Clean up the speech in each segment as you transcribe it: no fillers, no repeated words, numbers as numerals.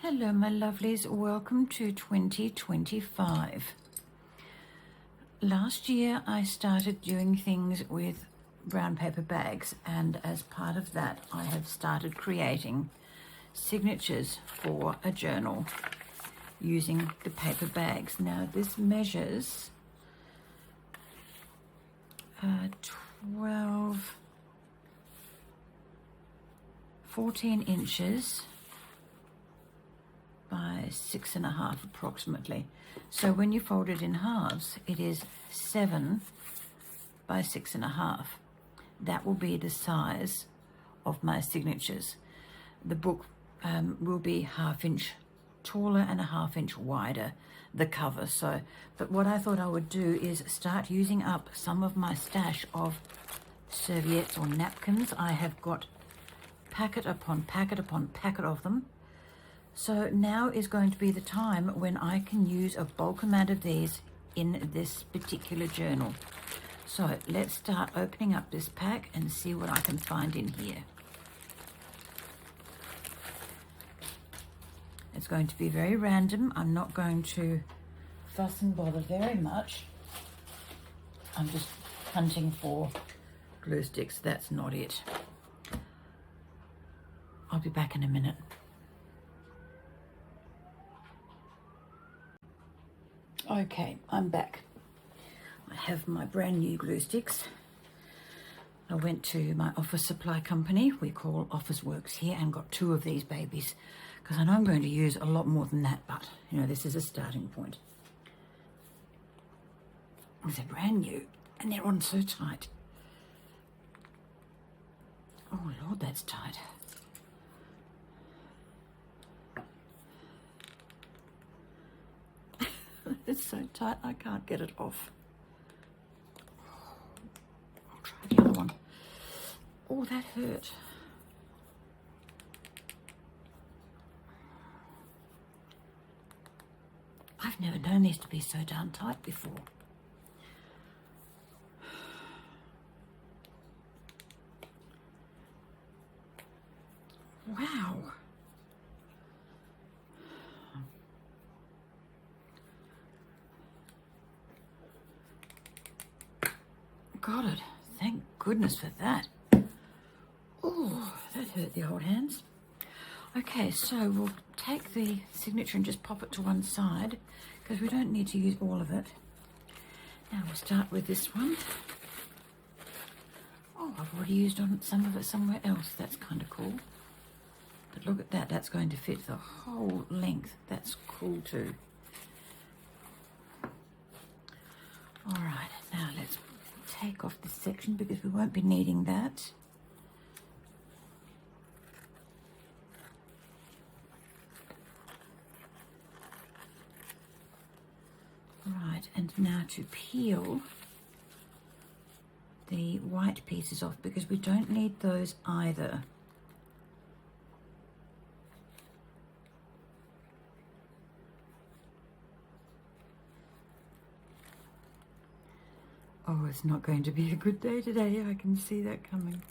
Hello my lovelies, welcome to 2025. Last year I started doing things with brown paper bags, and as part of that I have started creating signatures for a journal using the paper bags. Now this measures 14 inches by 6.5 approximately. So when you fold it in halves, it is 7 by 6.5. That will be the size of my signatures. The book will be 1/2 inch taller and 1/2 inch wider, the cover. But what I thought I would do is start using up some of my stash of serviettes or napkins. I have got packet upon packet upon packet of them. So now is going to be the time when I can use a bulk amount of these in this particular journal. So let's start opening up this pack and see what I can find in here. It's going to be very random. I'm not going to fuss and bother very much. I'm just hunting for glue sticks. That's not it. I'll be back in a minute. Okay, I'm back. I have my brand new glue sticks. I went to my office supply company, we call Officeworks here, and got 2 of these babies because I know I'm going to use a lot more than that, but you know, this is a starting point. They're brand new and they're on so tight. Oh Lord, that's tight. It's so tight I can't get it off. I'll try the other one. Oh, that hurt. I've never known these to be so darn tight before. Wow. Got it. Thank goodness for that. Oh, that hurt the old hands. Okay, so we'll take the signature and just pop it to one side because we don't need to use all of it. Now we'll start with this one. Oh, I've already used on some of it somewhere else. That's kind of cool. But look at that. That's going to fit the whole length. That's cool too. All right, now let's take off this section because we won't be needing that. Right, and now to peel the white pieces off because we don't need those either. Oh, it's not going to be a good day today. I can see that coming.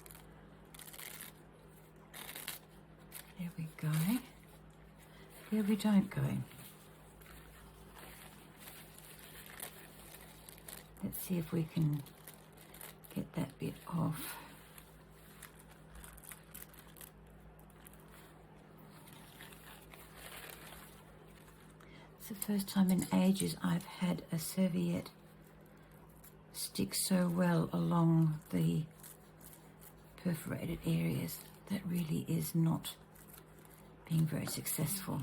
There we go. Here we don't go. Let's see if we can get that bit off. It's the first time in ages I've had a serviette stick so well along the perforated areas. That really is not being very successful.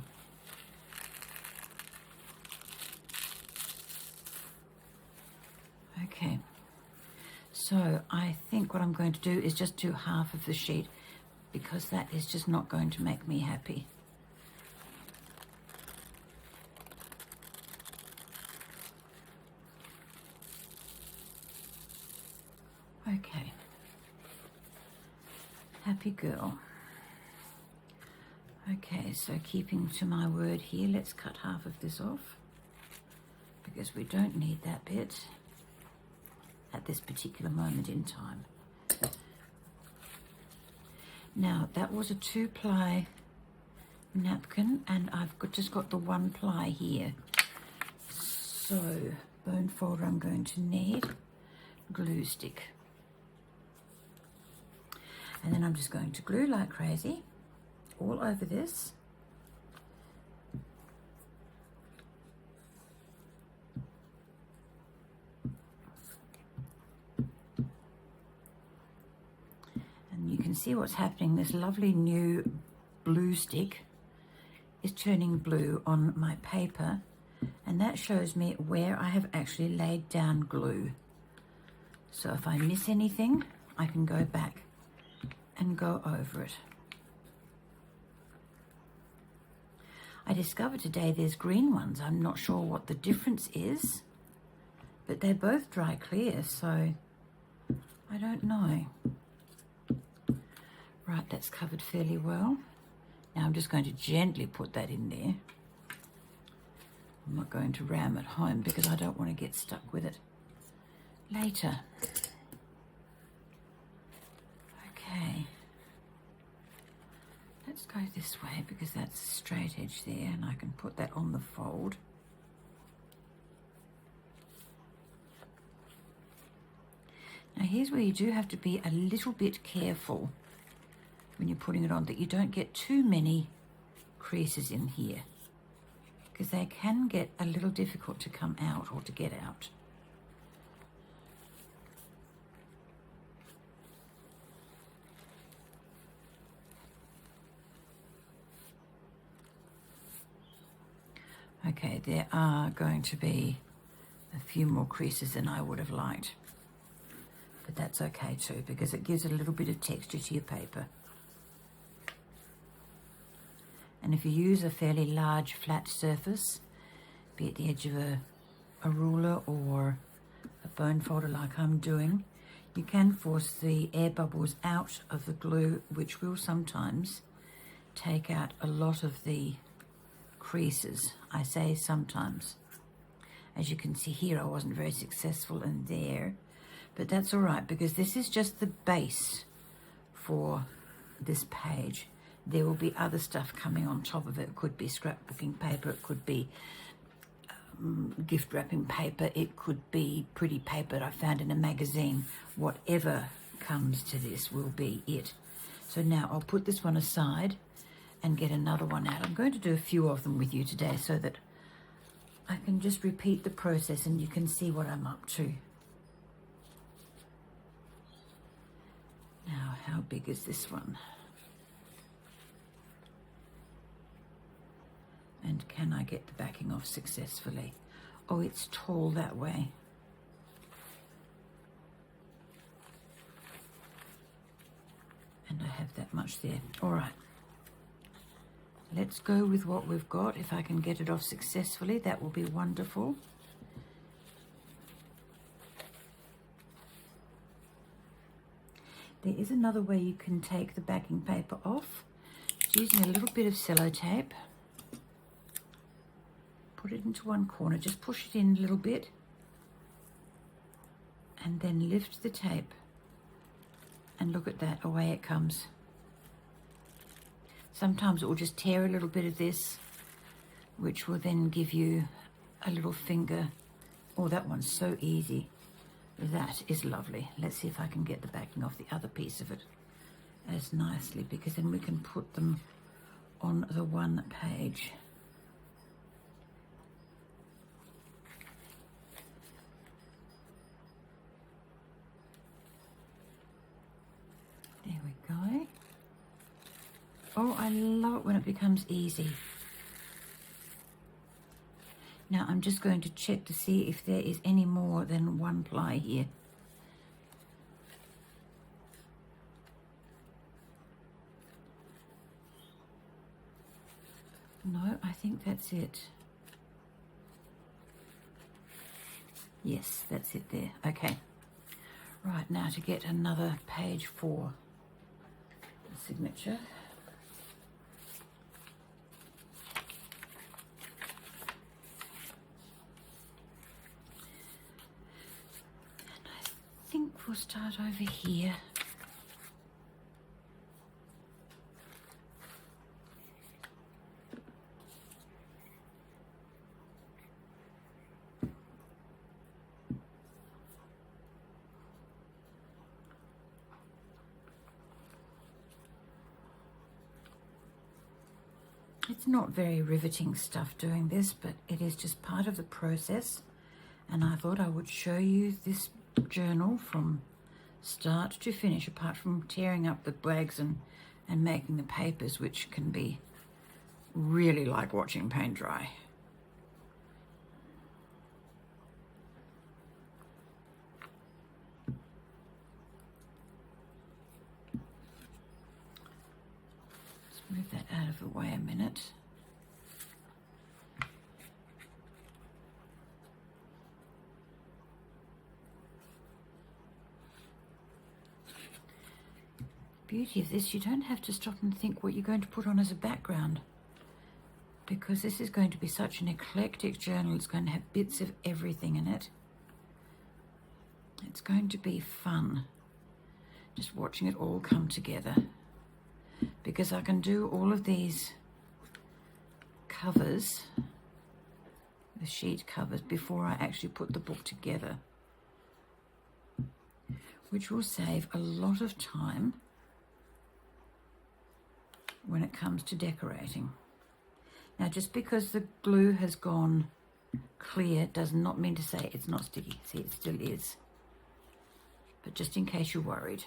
Okay, so I think what I'm going to do is just do half of the sheet because that is just not going to make me happy. Okay, happy girl. Okay, so keeping to my word here, let's cut half of this off because we don't need that bit at this particular moment in time. Now that was a 2-ply napkin, and I've just got the 1 ply here. So bone folder, I'm going to need glue stick. And then I'm just going to glue like crazy all over this. And you can see what's happening. This lovely new blue stick is turning blue on my paper, and that shows me where I have actually laid down glue. So if I miss anything, I can go back and go over it. I discovered today there's green ones. I'm not sure what the difference is, but they're both dry clear, so I don't know. Right, that's covered fairly well. Now I'm just going to gently put that in there. I'm not going to ram it home because I don't want to get stuck with it later. Okay. Let's go this way because that's a straight edge there, and I can put that on the fold. Now here's where you do have to be a little bit careful when you're putting it on, that you don't get too many creases in here, because they can get a little difficult to come out or to get out. Okay, there are going to be a few more creases than I would have liked, but that's okay too, because it gives it a little bit of texture to your paper. And if you use a fairly large flat surface, be it the edge of a ruler or a bone folder like I'm doing, you can force the air bubbles out of the glue, which will sometimes take out a lot of the creases. I say sometimes. As you can see here, I wasn't very successful in there, but that's all right, because this is just the base for this page. There will be other stuff coming on top of it. It could be scrapbooking paper, it could be gift wrapping paper, it could be pretty paper that I found in a magazine. Whatever comes to this will be it. So now I'll put this one aside and get another one out. I'm going to do a few of them with you today so that I can just repeat the process and you can see what I'm up to. Now, how big is this one? And can I get the backing off successfully? Oh, it's tall that way. And I have that much there. All right. Let's go with what we've got. If I can get it off successfully, that will be wonderful. There is another way you can take the backing paper off. It's using a little bit of sellotape. Put it into one corner, just push it in a little bit, and then lift the tape, and look at that, away it comes. Sometimes it will just tear a little bit of this, which will then give you a little finger. Oh, that one's so easy. That is lovely. Let's see if I can get the backing off the other piece of it as nicely, because then we can put them on the one page. There we go. Oh, I love it when it becomes easy. Now I'm just going to check to see if there is any more than one ply here. No, I think that's it. Yes, that's it there. Okay. Right, now to get another page for the signature. And I think we'll start over here. It's not very riveting stuff doing this, but it is just part of the process. And I thought I would show you this journal from start to finish, apart from tearing up the bags and making the papers, which can be really like watching paint dry. Let's move that out of the way a minute. Beauty of this, you don't have to stop and think what you're going to put on as a background, because this is going to be such an eclectic journal. It's going to have bits of everything in it. It's going to be fun just watching it all come together, because I can do all of these covers, the sheet covers, before I actually put the book together, which will save a lot of time when it comes to decorating. Now, just because the glue has gone clear does not mean to say it's not sticky. See, it still is. But just in case you're worried.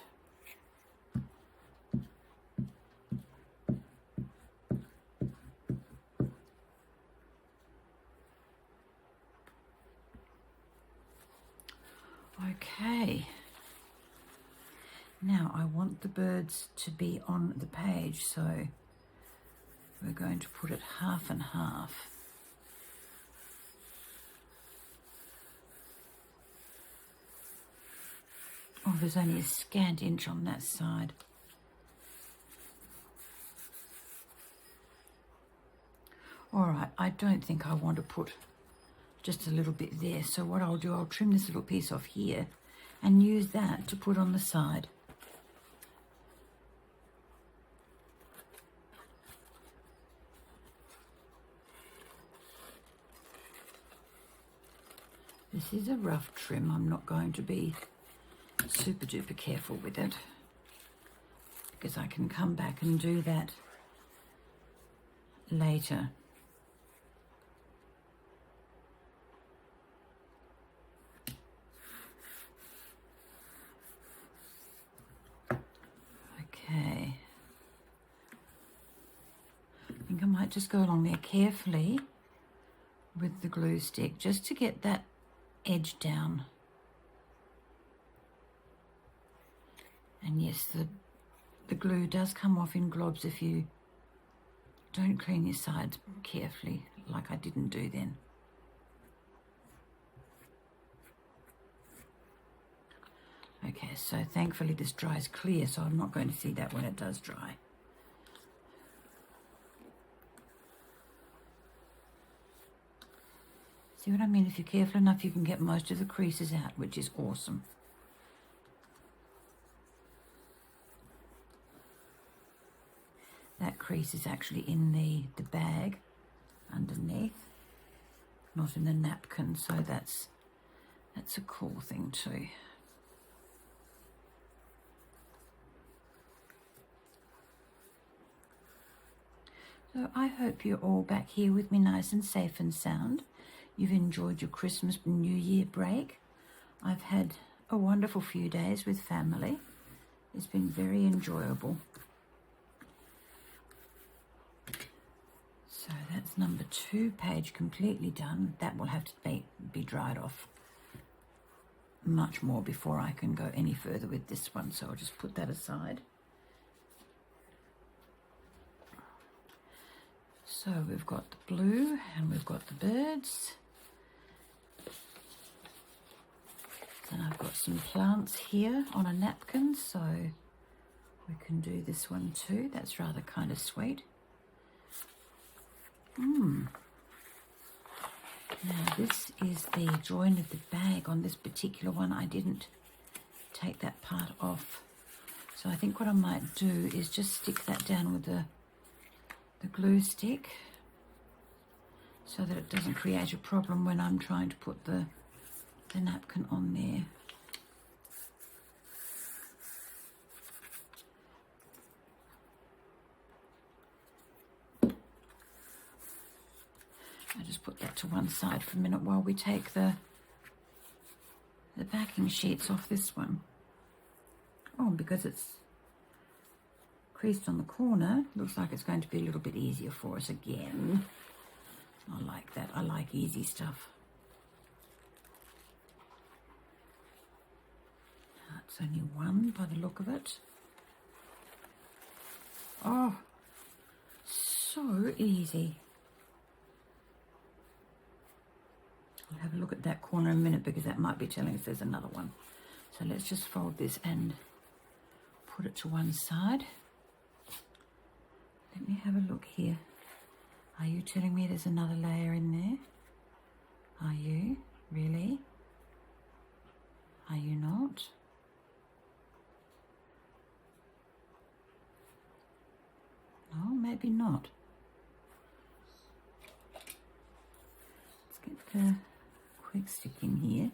Okay. Now I want the birds to be on the page, so we're going to put it half and half. Oh, there's only a scant inch on that side. All right, I don't think I want to put just a little bit there, so what I'll do, I'll trim this little piece off here and use that to put on the side. This is a rough trim. I'm not going to be super duper careful with it, because I can come back and do that later. Okay. I think I might just go along there carefully with the glue stick just to get that edge down. And yes, the glue does come off in globs if you don't clean your sides carefully, like I didn't do then. Okay, so thankfully this dries clear, so I'm not going to see that when it does dry. See what I mean? If you're careful enough, you can get most of the creases out, which is awesome. That crease is actually in the bag underneath, not in the napkin, so that's a cool thing too. So I hope you're all back here with me nice and safe and sound. You've enjoyed your Christmas and New Year break. I've had a wonderful few days with family. It's been very enjoyable. So that's number 2 page completely done. That will have to be dried off much more before I can go any further with this one. So I'll just put that aside. So we've got the blue and we've got the birds. And I've got some plants here on a napkin, so we can do this one too. That's rather kind of sweet. Now this is the join of the bag on this particular one. I didn't take that part off. So I think what I might do is just stick that down with the glue stick so that it doesn't create a problem when I'm trying to put the napkin on there. I'll just put that to one side for a minute while we take the backing sheets off this one. Oh, because it's creased on the corner, looks like it's going to be a little bit easier for us again. I like that. I like easy stuff. It's only one by the look of it. Oh, so easy. I'll have a look at that corner in a minute because that might be telling us there's another one. So let's just fold this and put it to one side. Let me have a look here. Are you telling me there's another layer in there? Are you? Really? Are you not? No, maybe not. Let's get the quick stick in here.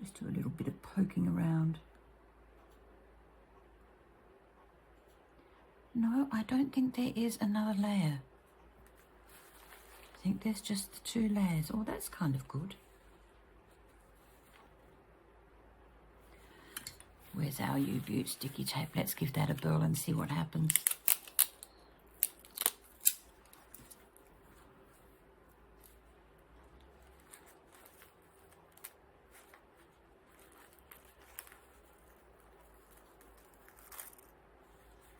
Just do a little bit of poking around. No, I don't think there is another layer. I think there's just the two layers. Oh, that's kind of good. Where's our U-Butte sticky tape? Let's give that a burl and see what happens.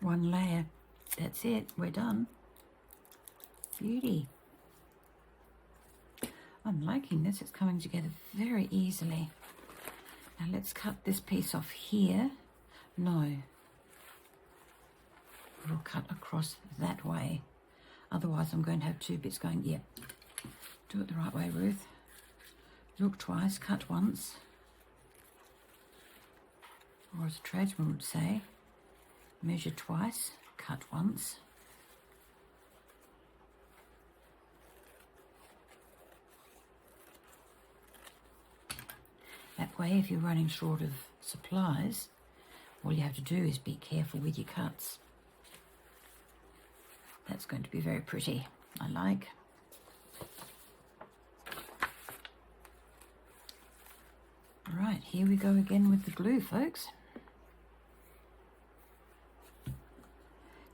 One layer. That's it. We're done. Beauty. I'm liking this. It's coming together very easily. Now let's cut this piece off here. No. We'll cut across that way. Otherwise I'm going to have two bits going. Yeah. Do it the right way, Ruth. Look twice, cut once. Or as a tradesman would say, measure twice, cut once. That way, if you're running short of supplies, all you have to do is be careful with your cuts. That's going to be very pretty, I like. All right, here we go again with the glue, folks.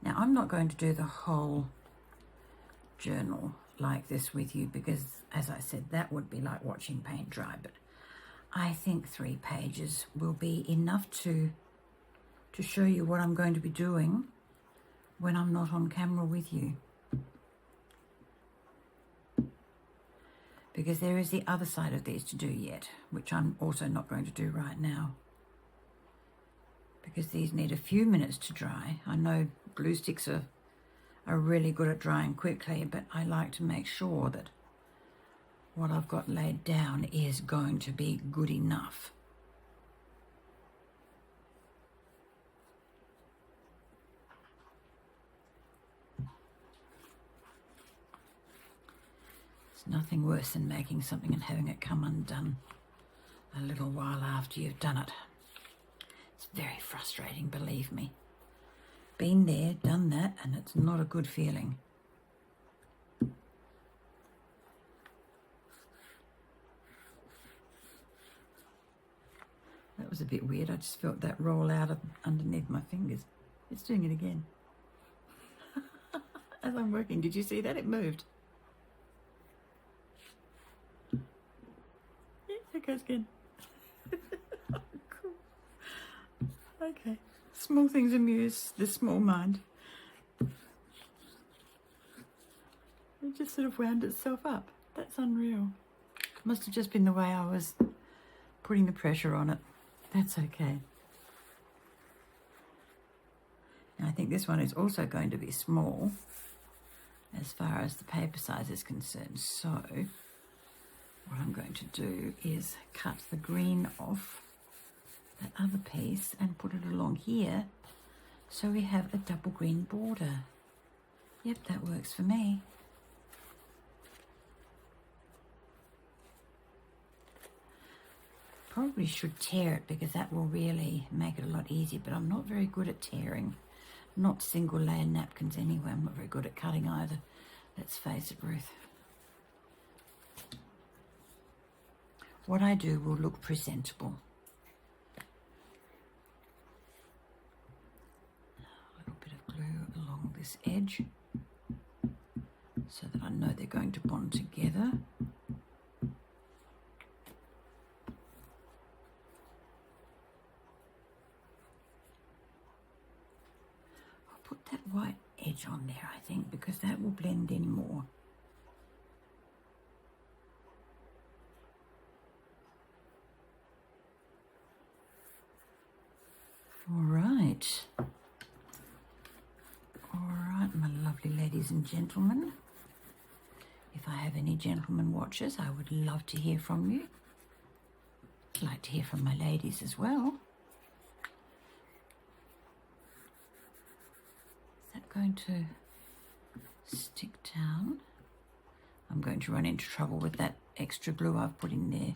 Now, I'm not going to do the whole journal like this with you because, as I said, that would be like watching paint dry, but I think 3 pages will be enough to show you what I'm going to be doing when I'm not on camera with you. Because there is the other side of these to do yet, which I'm also not going to do right now. Because these need a few minutes to dry. I know glue sticks are really good at drying quickly, but I like to make sure that what I've got laid down is going to be good enough. It's nothing worse than making something and having it come undone a little while after you've done it. It's very frustrating, believe me. Been there, done that, and it's not a good feeling. That was a bit weird. I just felt that roll out of underneath my fingers. It's doing it again. As I'm working, did you see that? It moved. Yeah, there goes again. Cool. Okay. Small things amuse the small mind. It just sort of wound itself up. That's unreal. Must have just been the way I was putting the pressure on it. That's okay. Now, I think this one is also going to be small as far as the paper size is concerned. So what I'm going to do is cut the green off that other piece and put it along here so we have a double green border. Yep, that works for me. Probably should tear it because that will really make it a lot easier, but I'm not very good at tearing. Not single layer napkins anyway. I'm not very good at cutting either. Let's face it, Ruth. What I do will look presentable. A little bit of glue along this edge so that I know they're going to bond together. I'll put that white edge on there, I think, because that will blend in more. All right, my lovely ladies and gentlemen. If I have any gentlemen watchers, I would love to hear from you. I'd like to hear from my ladies as well. Is that going to stick down? I'm going to run into trouble with that extra glue I've put in there.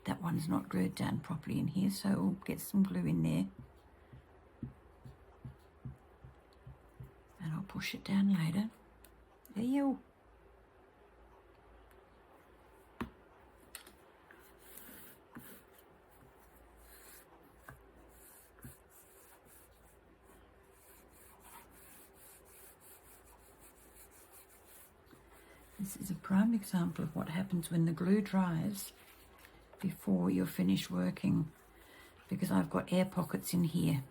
That one's not glued down properly in here, so we'll get some glue in there. And I'll push it down later. There you. This is a prime example of what happens when the glue dries before you're finished working, because I've got air pockets in here.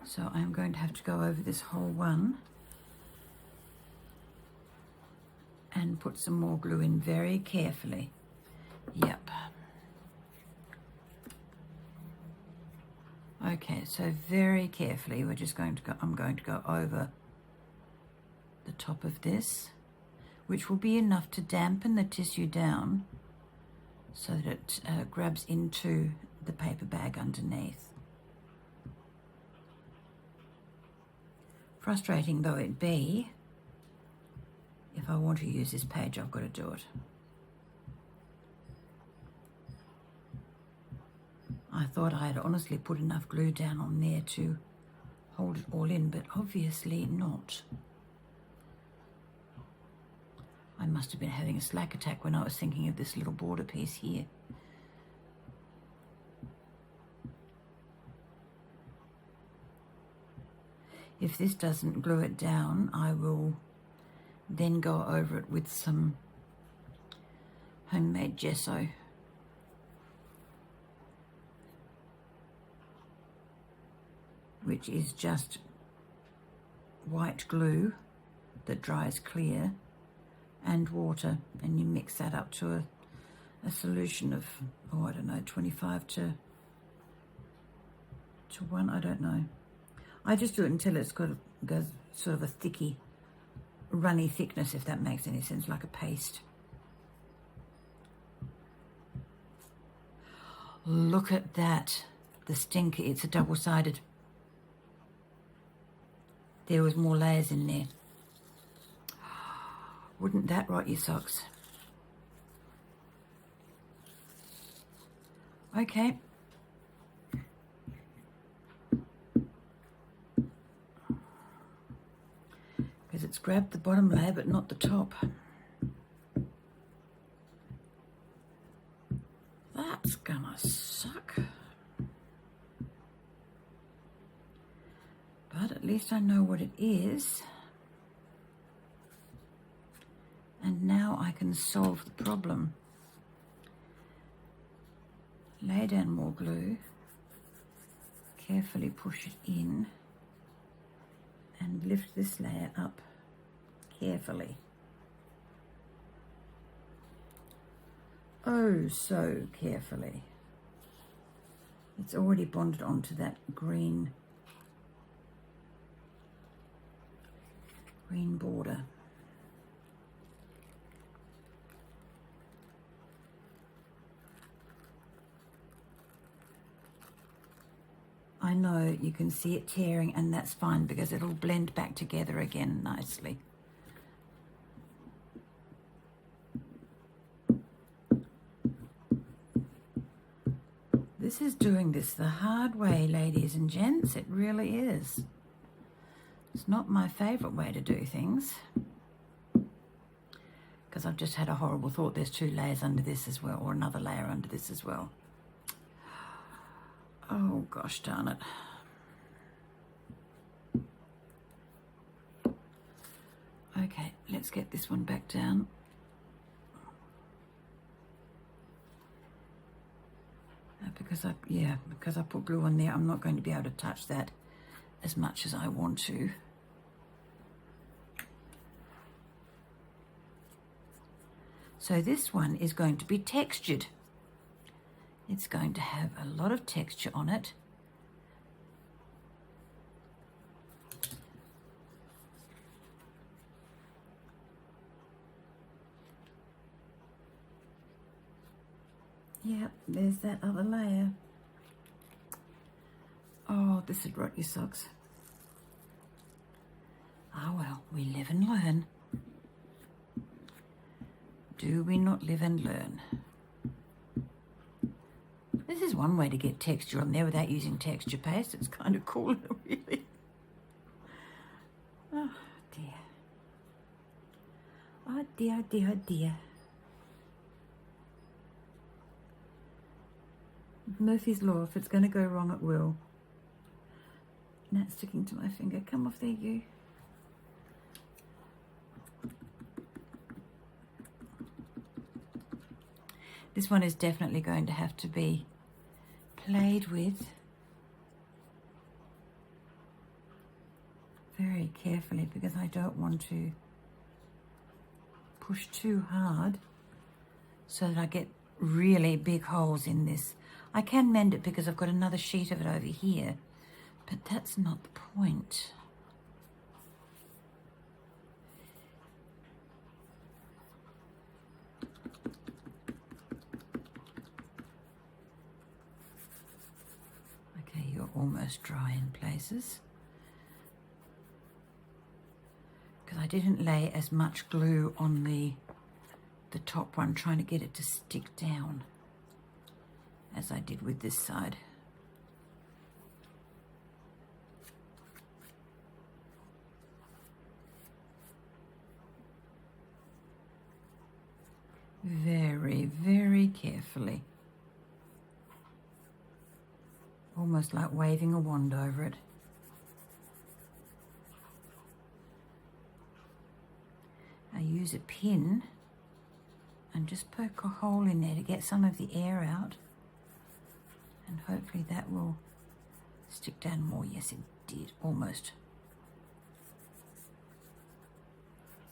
So I'm going to have to go over this whole one and put some more glue in very carefully. Yep. Okay, so very carefully we're just going to go, I'm going to go over the top of this, which will be enough to dampen the tissue down so that it grabs into the paper bag underneath. Frustrating though it be, if I want to use this page, I've got to do it. I thought I had honestly put enough glue down on there to hold it all in, but obviously not. I must have been having a slack attack when I was thinking of this little border piece here. If this doesn't glue it down, I will then go over it with some homemade gesso. Which is just white glue that dries clear and water, and you mix that up to a solution of, oh, I don't know, 25 to 1, I don't know. I just do it until it's got goes sort of a thicky, runny thickness, if that makes any sense, like a paste. Look at that, the stinker, it's a double-sided. There was more layers in there. Wouldn't that rot your socks? Okay. Because it's grabbed the bottom layer but not the top. That's gonna suck. But at least I know what it is. And now I can solve the problem. Lay down more glue, carefully push it in, and lift this layer up carefully. Oh, so carefully. It's already bonded onto that green border. I know you can see it tearing, and that's fine because it'll blend back together again nicely. This This is doing this the hard way, ladies and gents. It really is. It's not my favourite way to do things, because I've just had a horrible thought. There's 2 layers under this as well, or another layer under this as well. Oh, gosh darn it. Okay, let's get this one back down. Because I put glue on there, I'm not going to be able to touch that as much as I want to. So this one is going to be textured. It's going to have a lot of texture on it. Yep, there's that other layer. Oh, this would rot your socks. Ah, well, we live and learn. Do we not live and learn? This is one way to get texture on there without using texture paste. It's kind of cool, really. Oh, dear. Oh, dear, dear, dear. Murphy's Law, if it's going to go wrong, it will. That's sticking to my finger. Come off there, you. This one is definitely going to have to be played with very carefully, because I don't want to push too hard so that I get really big holes in this. I can mend it because I've got another sheet of it over here, but that's not the point. Okay, you're almost dry in places, because I didn't lay as much glue on the top one, trying to get it to stick down as I did with this side. Very, very carefully. Almost like waving a wand over it. I use a pin and just poke a hole in there to get some of the air out. And hopefully that will stick down more. Yes, it did, almost.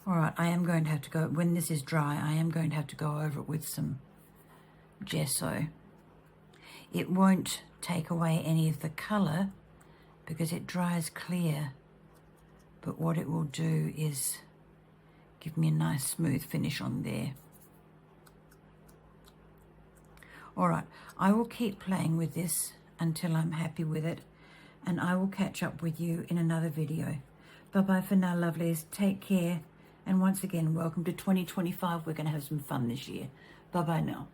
All right, I am going to have to go, when this is dry, I am going to have to go over it with some gesso. It won't take away any of the colour because it dries clear, but what it will do is give me a nice smooth finish on there. All right, I will keep playing with this until I'm happy with it, and I will catch up with you in another video. Bye-bye for now, lovelies. Take care. And once again, welcome to 2025. We're going to have some fun this year. Bye-bye now.